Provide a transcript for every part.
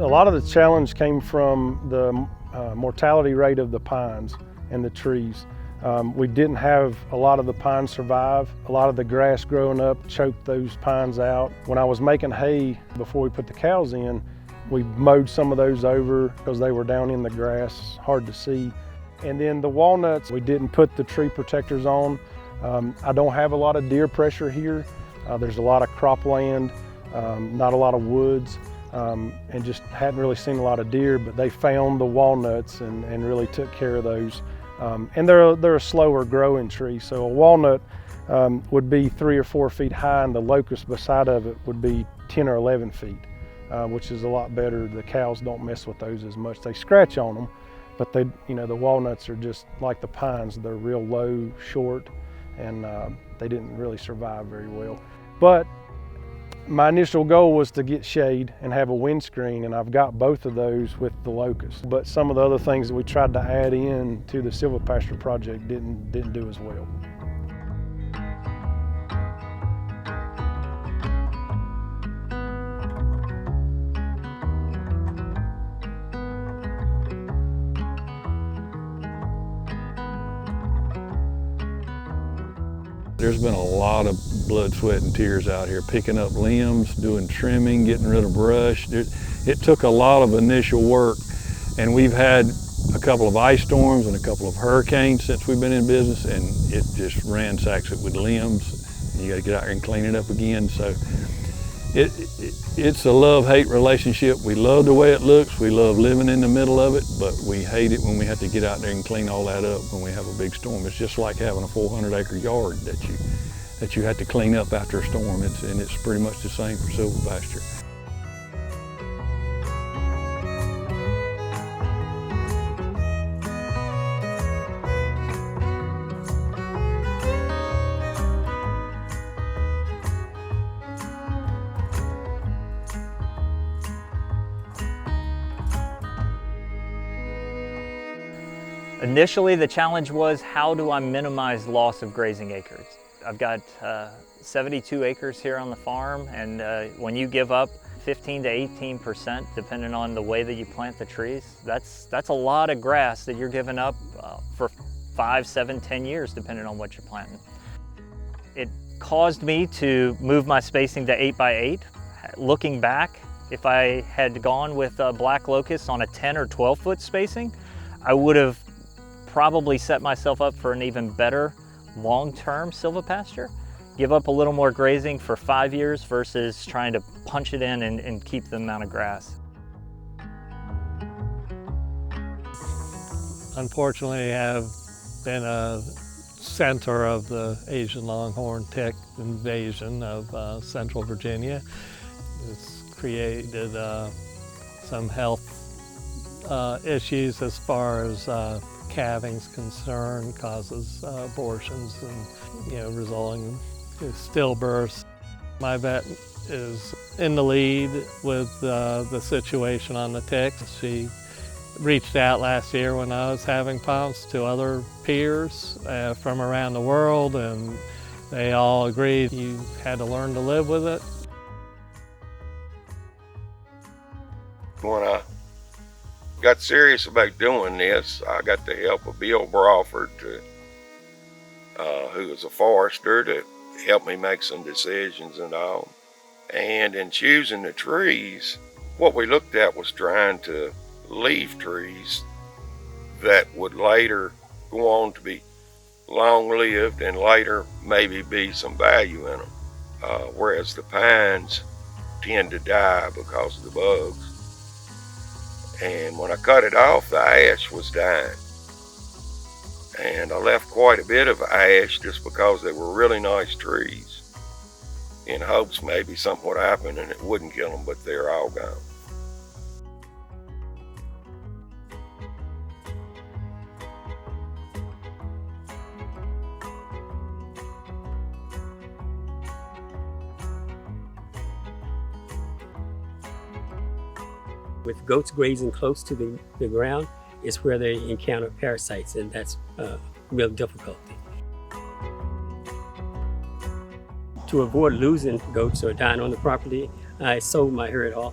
A lot of the challenge came from the mortality rate of the pines and the trees. We didn't have a lot of the pines survive. A lot of the grass growing up choked those pines out. When I was making hay before we put the cows in, we mowed some of those over because they were down in the grass, hard to see. And then the walnuts, we didn't put the tree protectors on. I don't have a lot of deer pressure here. There's a lot of cropland, not a lot of woods, and just hadn't really seen a lot of deer, but they found the walnuts and really took care of those. And they're a slower growing tree, so a walnut would be 3 or 4 feet high, and the locust beside of it would be 10 or 11 feet, which is a lot better. The cows don't mess with those as much. They scratch on them, but the walnuts are just like the pines. They're real low, short, and they didn't really survive very well. But my initial goal was to get shade and have a windscreen, and I've got both of those with the locust. But some of the other things that we tried to add in to the Silvopasture project didn't do as well. There's been a lot of blood, sweat, and tears out here, picking up limbs, doing trimming, getting rid of brush. It took a lot of initial work, and we've had a couple of ice storms and a couple of hurricanes since we've been in business, and it just ransacks it with limbs. You got to get out here and clean it up again. So it's a love-hate relationship. We love the way it looks. We love living in the middle of it, but we hate it when we have to get out there and clean all that up when we have a big storm. It's just like having a 400-acre yard that you have to clean up after a storm. And it's pretty much the same for Silvopasture. Initially, the challenge was, how do I minimize loss of grazing acres? I've got 72 acres here on the farm, and when you give up 15 to 18%, depending on the way that you plant the trees, that's a lot of grass that you're giving up for 5, 7, 10 years, depending on what you're planting. It caused me to move my spacing to 8 by 8. Looking back, if I had gone with black locust on a 10 or 12 foot spacing, I would have probably set myself up for an even better long-term silvopasture. Give up a little more grazing for 5 years versus trying to punch it in and keep the amount of grass. Unfortunately, I have been a center of the Asian longhorn tick invasion of Central Virginia. It's created some health issues as far as calving's concerned, causes abortions and resulting in stillbirths. My vet is in the lead with the situation on the ticks. She reached out last year when I was having pumps to other peers from around the world, and they all agreed you had to learn to live with it. When I got serious about doing this, I got the help of Bill Bradford, who was a forester, to help me make some decisions and all. And in choosing the trees, what we looked at was trying to leave trees that would later go on to be long-lived and later maybe be some value in them, whereas the pines tend to die because of the bugs. And when I cut it off, the ash was dying. And I left quite a bit of ash just because they were really nice trees, in hopes maybe something would happen and it wouldn't kill them, but they're all gone. With goats grazing close to the ground is where they encounter parasites, and that's real difficulty. To avoid losing goats or dying on the property, I sold my herd off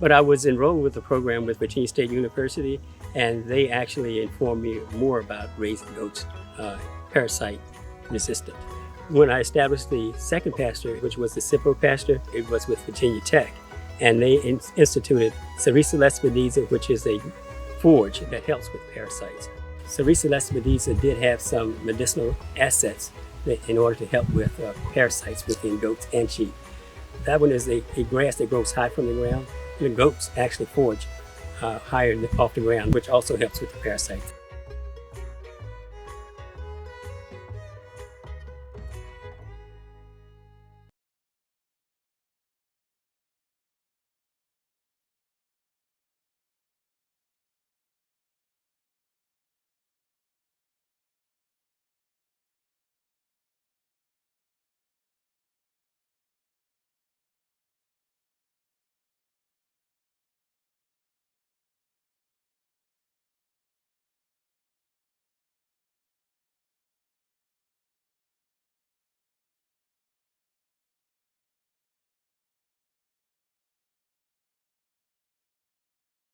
But I was enrolled with the program with Virginia State University, and they actually informed me more about raising goats parasite resistant. When I established the second pasture, which was the Silvopasture, it was with Virginia Tech, and they instituted Sericea lespedeza, which is a forage that helps with parasites. Sericea lespedeza did have some medicinal assets in order to help with parasites within goats and sheep. That one is a grass that grows high from the ground, and the goats actually forage higher off the ground, which also helps with the parasites.